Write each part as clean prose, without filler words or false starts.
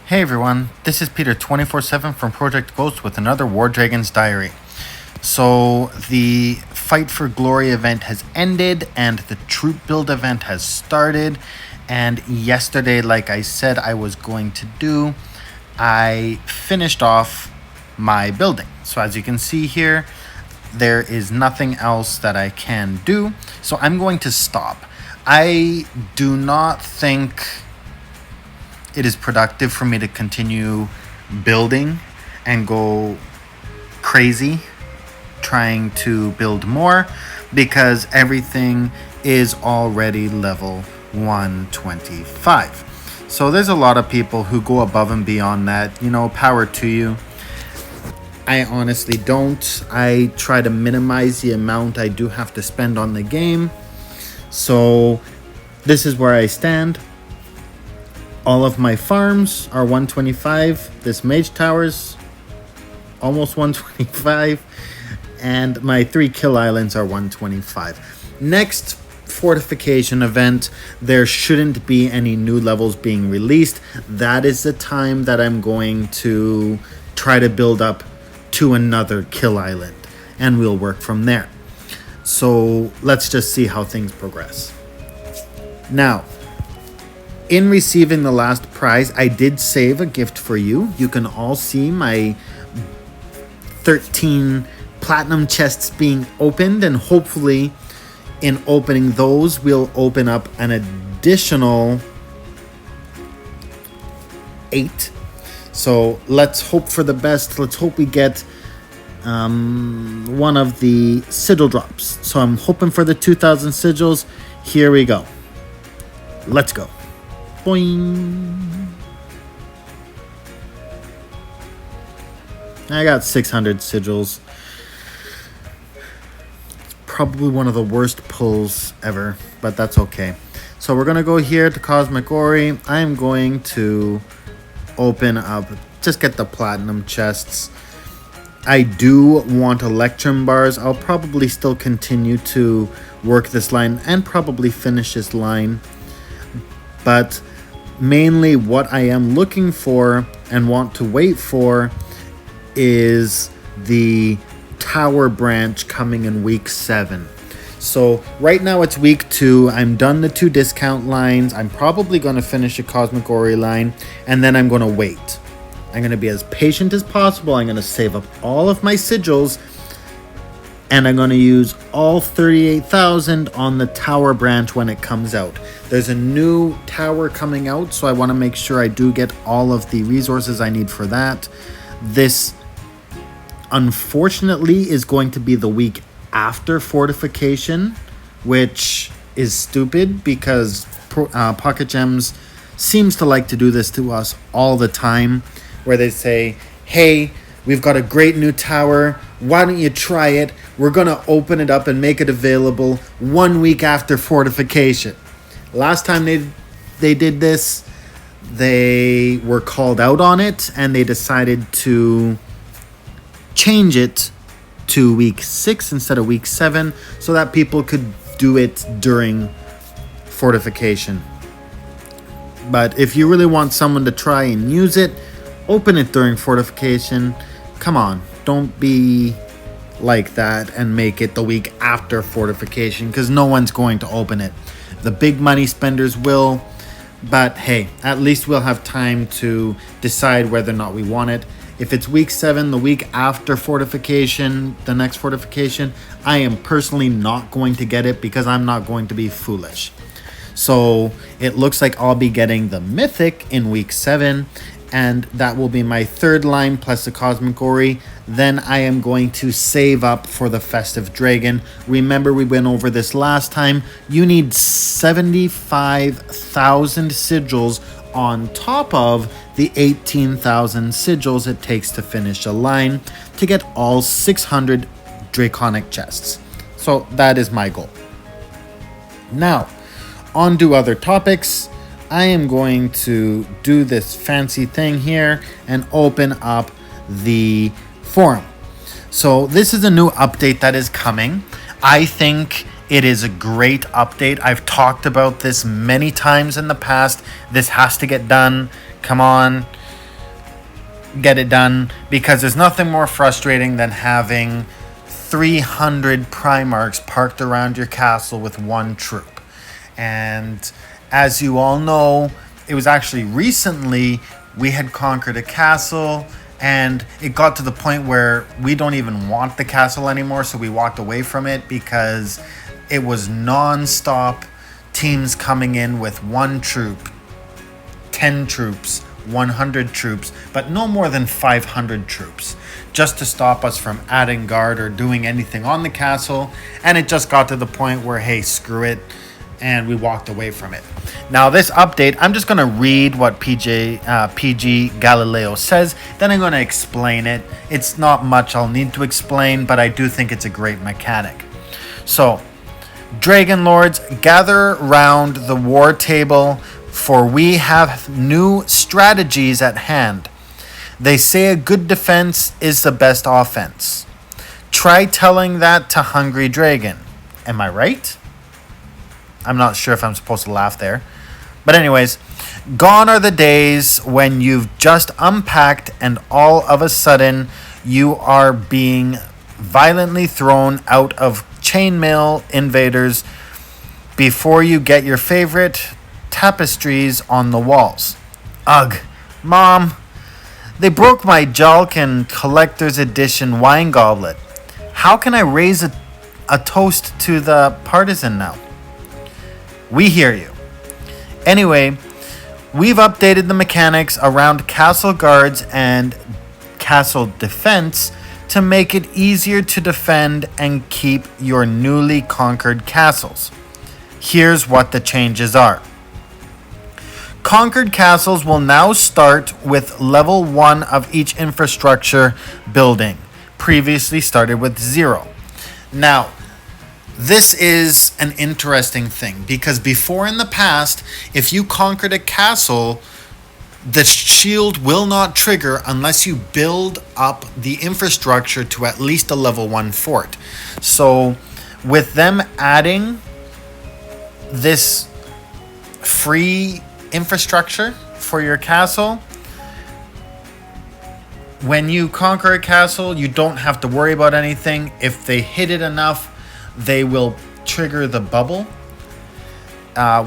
Hey everyone, this is Peter 24/7 from Project Ghost with another WarDragons diary. So the Fight for Glory event has ended and the troop build event has started. And yesterday, like I said I was going to do, I finished off my building. So as you can see here, there is nothing else that I can do. So I'm going to stop. I do not think it is productive for me to continue building and go crazy trying to build more because everything is already level 125. So there's a lot of people who go above and beyond that, power to you. I honestly don't. I try to minimize the amount I do have to spend on the game. So this is where I stand. All of my farms are 125. This mage tower's almost 125. And my 3 kill islands are 125. Next fortification event, there shouldn't be any new levels being released. That is the time that I'm going to try to build up to another kill island. And we'll work from there. So let's just see how things progress. Now, in receiving the last prize, I did save a gift for you. You can all see my 13 platinum chests being opened, and hopefully in opening those, we'll open up an additional 8. So let's hope for the best. Let's hope we get one of the sigil drops. So I'm hoping for the 2,000 sigils. Here we go. Let's go. Boing. I got 600 sigils. Probably one of the worst pulls ever, but that's okay. So we're going to go here to Cosmic Ori. I'm going to open up, just get the platinum chests. I do want Electrum bars. I'll probably still continue to work this line and probably finish this line. But mainly what I am looking for and want to wait for is the tower branch coming in week 7. So right now it's week 2. I'm done the 2 discount lines. I'm probably going to finish a Cosmic Ori line, and then I'm going to wait. I'm going to be as patient as possible. I'm going to save up all of my sigils, and I'm going to use all 38,000 on the tower branch when it comes out. There's a new tower coming out, so I want to make sure I do get all of the resources I need for that. This, unfortunately, is going to be the week after fortification, which is stupid because Pocket Gems seems to like to do this to us all the time, where they say, hey, we've got a great new tower. Why don't you try it? We're going to open it up and make it available 1 week after fortification. Last time they did this, they were called out on it, and they decided to change it to week 6 instead of week 7 so that people could do it during fortification. But if you really want someone to try and use it, open it during fortification. Come on, don't be like that and make it the week after fortification, because no one's going to open it. The big money spenders will, but hey, at least we'll have time to decide whether or not we want it. If it's week 7, the week after fortification, the next fortification, I am personally not going to get it because I'm not going to be foolish. So it looks like I'll be getting the Mythic in week 7, and that will be my 3rd line plus the Cosmic Ori. Then I am going to save up for the Festive Dragon. Remember, we went over this last time. You need 75,000 sigils on top of the 18,000 sigils it takes to finish a line to get all 600 Draconic chests. So that is my goal. Now, on to other topics. I am going to do this fancy thing here and open up the forum. So this is a new update that is coming. I think it is a great update. I've talked about this many times in the past. This has to get done. Come on. get it done, because there's nothing more frustrating than having 300 Primarchs parked around your castle with one troop. And as you all know, it was actually recently we had conquered a castle, and it got to the point where we don't even want the castle anymore, so we walked away from it because it was non-stop teams coming in with one troop, 10 troops, 100 troops, but no more than 500 troops, just to stop us from adding guard or doing anything on the castle. And it just got to the point where, hey, screw it, and we walked away from it. Now, this update, I'm just going to read what PG Galileo says, then I'm going to explain it. It's not much I'll need to explain, but I do think it's a great mechanic. So, Dragon Lords, gather round the war table, for we have new strategies at hand. They say a good defense is the best offense. Try telling that to Hungry Dragon. Am I right? I'm not sure if I'm supposed to laugh there. But anyways, gone are the days when you've just unpacked and all of a sudden you are being violently thrown out of chainmail invaders before you get your favorite tapestries on the walls. Ugh, Mom, they broke my Jalkin Collector's Edition wine goblet. How can I raise a toast to the partisan now? We hear you. Anyway, we've updated the mechanics around castle guards and castle defense to make it easier to defend and keep your newly conquered castles. Here's what the changes are. Conquered castles will now start with level 1 of each infrastructure building. Previously started with 0. Now, this is an interesting thing, because before in the past, if you conquered a castle, the shield will not trigger unless you build up the infrastructure to at least a level 1 fort. So with them adding this free infrastructure for your castle, when you conquer a castle, you don't have to worry about anything. If they hit it enough, they will trigger the bubble,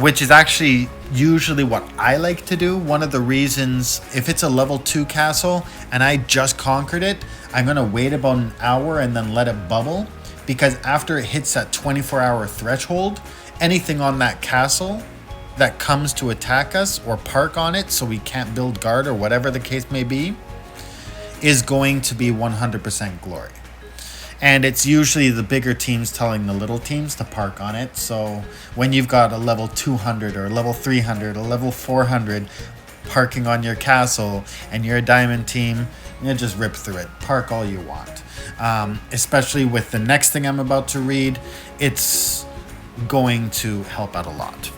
which is actually usually what I like to do. One of the reasons, if it's a level 2 castle and I just conquered it, I'm going to wait about an hour and then let it bubble, because after it hits that 24-hour threshold, anything on that castle that comes to attack us or park on it so we can't build guard or whatever the case may be is going to be 100% glory. And it's usually the bigger teams telling the little teams to park on it. So when you've got a level 200 or a level 300 or level 400 parking on your castle and you're a diamond team, you just rip through it. Park all you want. Especially with the next thing I'm about to read, it's going to help out a lot.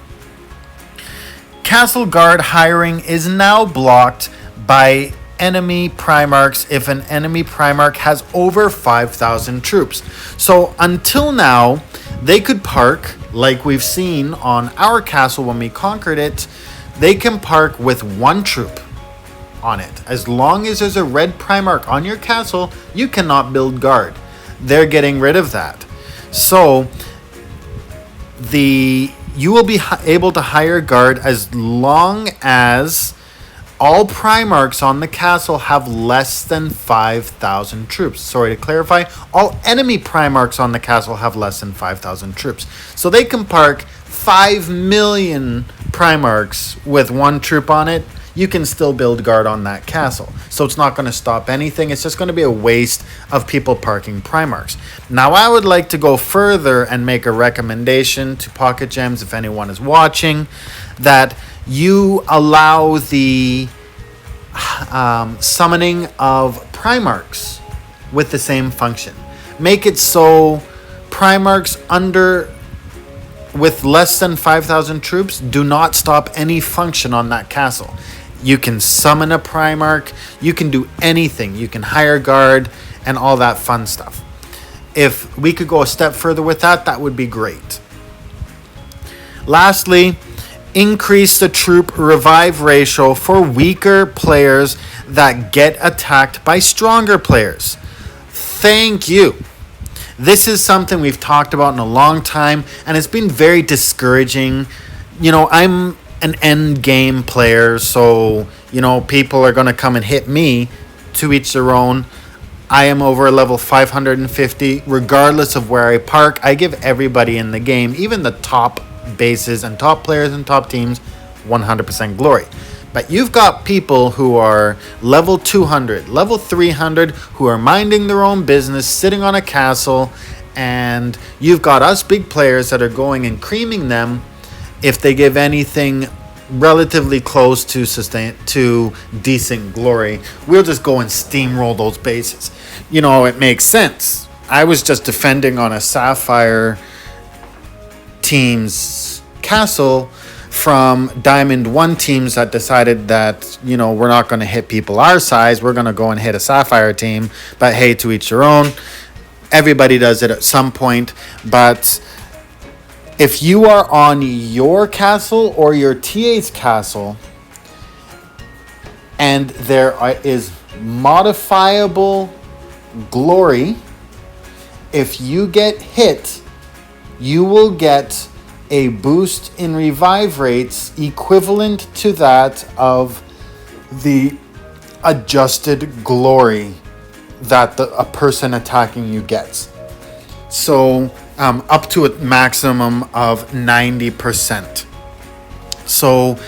Castle guard hiring is now blocked by enemy Primarchs if an enemy Primarch has over 5,000 troops. So until now, they could park, like we've seen on our castle when we conquered it, they can park with 1 troop on it. As long as there's a red Primarch on your castle, you cannot build guard. They're getting rid of that. So you will be able to hire guard as long as all Primarchs on the castle have less than 5,000 troops. Sorry to clarify, all enemy Primarchs on the castle have less than 5,000 troops. So they can park 5 million Primarchs with 1 troop on it. You can still build guard on that castle. So it's not going to stop anything. It's just going to be a waste of people parking Primarchs. Now, I would like to go further and make a recommendation to Pocket Gems, if anyone is watching, that you allow the summoning of Primarchs with the same function. Make it so Primarchs with less than 5,000 troops do not stop any function on that castle. You can summon a Primarch, you can do anything, you can hire guard and all that fun stuff. If we could go a step further with that, that would be great. Lastly, Increase the troop revive ratio for weaker players that get attacked by stronger players. Thank you. This is something we've talked about in a long time, and it's been very discouraging. I'm an end game player, so, people are going to come and hit me, to each their own. I am over level 550, regardless of where I park. I give everybody in the game, even the top bases and top players and top teams, 100% glory. But you've got people who are level 200, level 300, who are minding their own business, sitting on a castle, and you've got us big players that are going and creaming them if they give anything relatively close to decent glory. We'll just go and steamroll those bases. It makes sense. I was just defending on a Sapphire team's castle from Diamond 1 teams that decided that, we're not going to hit people our size. We're going to go and hit a Sapphire team. But hey, to each their own. Everybody does it at some point. But if you are on your castle or your TA's castle and there is modifiable glory, if you get hit, you will get a boost in revive rates equivalent to that of the adjusted glory that a person attacking you gets. So up to a maximum of 90%. So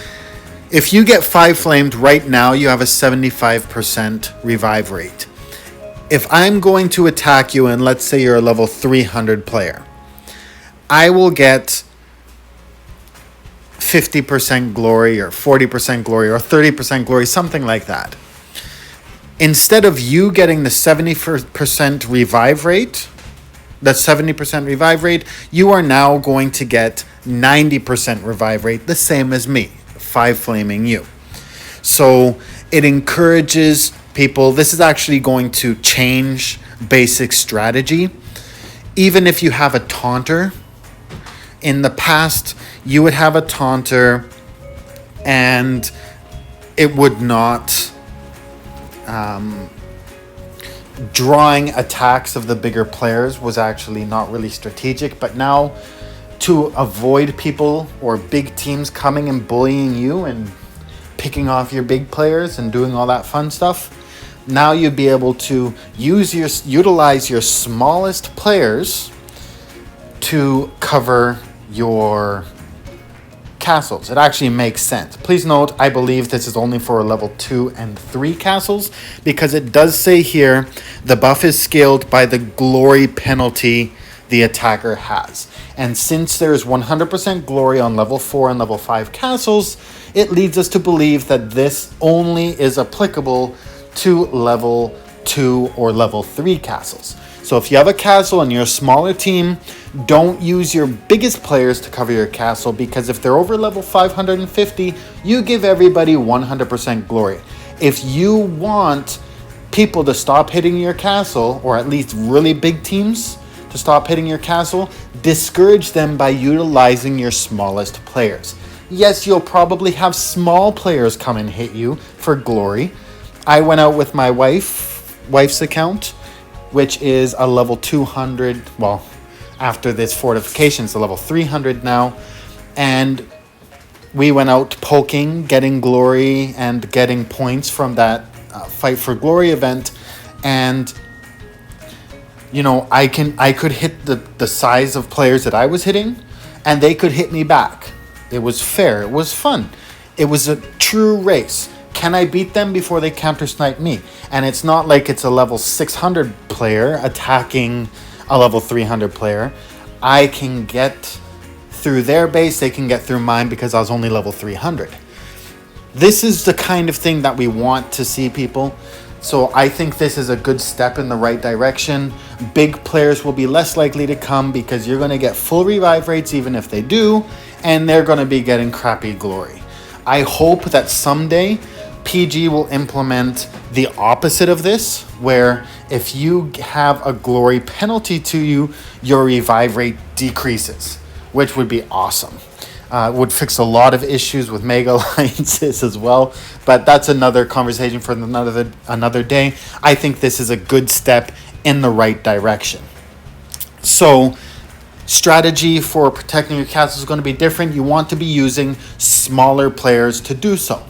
if you get 5 flamed right now, you have a 75% revive rate. If I'm going to attack you and let's say you're a level 300 player, I will get 50% glory or 40% glory or 30% glory, something like that. Instead of you getting the 70% revive rate, you are now going to get 90% revive rate, the same as me, 5 flaming you. So it encourages people. This is actually going to change basic strategy. Even if you have a taunter, in the past, you would have a taunter and it would not drawing attacks of the bigger players was actually not really strategic. But now, to avoid people or big teams coming and bullying you and picking off your big players and doing all that fun stuff, now you'd be able to utilize your smallest players to cover your castles. It actually makes sense. Please note, I believe this is only for level 2 and 3 castles, because it does say here the buff is scaled by the glory penalty the attacker has. And since there's 100% glory on level 4 and level 5 castles, it leads us to believe that this only is applicable to level 2 or level 3 castles. So if you have a castle and you're a smaller team, don't use your biggest players to cover your castle, because if they're over level 550, you give everybody 100% glory. If you want people to stop hitting your castle, or at least really big teams to stop hitting your castle, discourage them by utilizing your smallest players. Yes, you'll probably have small players come and hit you for glory. I went out with my wife's account, which is a level 200, well, after this fortification, it's a level 300 now, and we went out poking, getting glory, and getting points from that Fight for Glory event, and, I could hit the size of players that I was hitting, and they could hit me back. It was fair, it was fun, it was a true race. Can I beat them before they counter-snipe me? And it's not like it's a level 600 player attacking a level 300 player. I can get through their base, they can get through mine because I was only level 300. This is the kind of thing that we want to see, people. So I think this is a good step in the right direction. Big players will be less likely to come because you're going to get full revive rates even if they do, and they're going to be getting crappy glory. I hope that someday PG will implement the opposite of this, where if you have a glory penalty to you, your revive rate decreases, which would be awesome. Would fix a lot of issues with mega alliances as well, but that's another conversation for another day. I think this is a good step in the right direction. So, strategy for protecting your castle is going to be different. You want to be using smaller players to do so.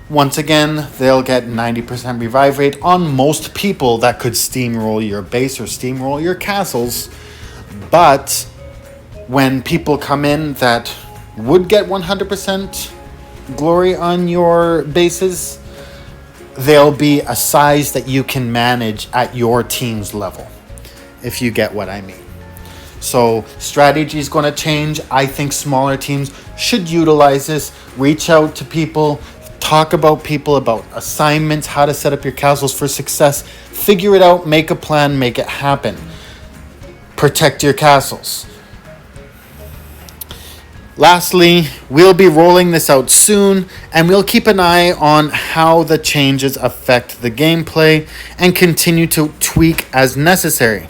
Once again, they'll get 90% revive rate on most people that could steamroll your base or steamroll your castles. But when people come in that would get 100% glory on your bases, they'll be a size that you can manage at your team's level, if you get what I mean. So strategy is going to change. I think smaller teams should utilize this. Reach out to people. Talk about people, about assignments, how to set up your castles for success. Figure it out. Make a plan. Make it happen. Protect your castles. Lastly, we'll be rolling this out soon, and we'll keep an eye on how the changes affect the gameplay and continue to tweak as necessary.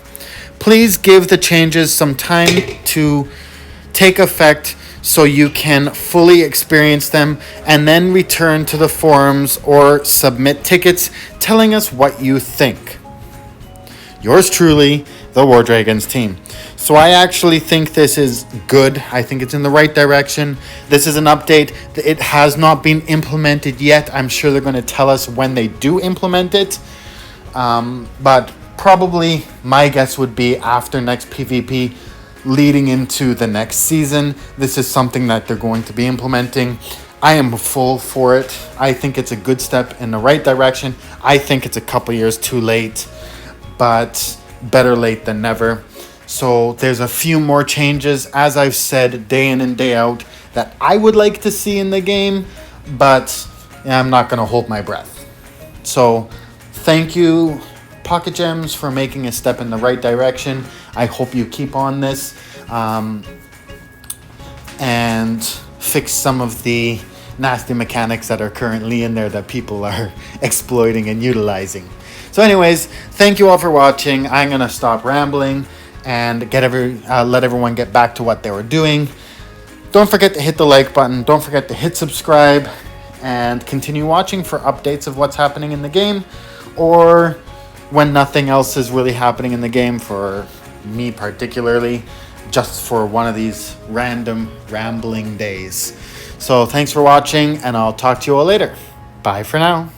Please give the changes some time to take effect so you can fully experience them, and then return to the forums or submit tickets telling us what you think. Yours truly, the WarDragons team. So I actually think this is good. I think it's in the right direction. This is an update. It has not been implemented yet. I'm sure they're going to tell us when they do implement it. But probably my guess would be after next PvP, leading into the next season. This is something that they're going to be implementing. I am full for it. I think it's a good step in the right direction. I think it's a couple years too late, but better late than never. So there's a few more changes, as I've said day in and day out, that I would like to see in the game, but I'm not going to hold my breath. So thank you, Pocket Gems, for making a step in the right direction. I hope you keep on this and fix some of the nasty mechanics that are currently in there that people are exploiting and utilizing. So anyways, thank you all for watching. I'm going to stop rambling and let everyone get back to what they were doing. Don't forget to hit the like button. Don't forget to hit subscribe and continue watching for updates of what's happening in the game, or when nothing else is really happening in the game for me particularly, just for one of these random rambling days. So thanks for watching, and I'll talk to you all later. Bye for now.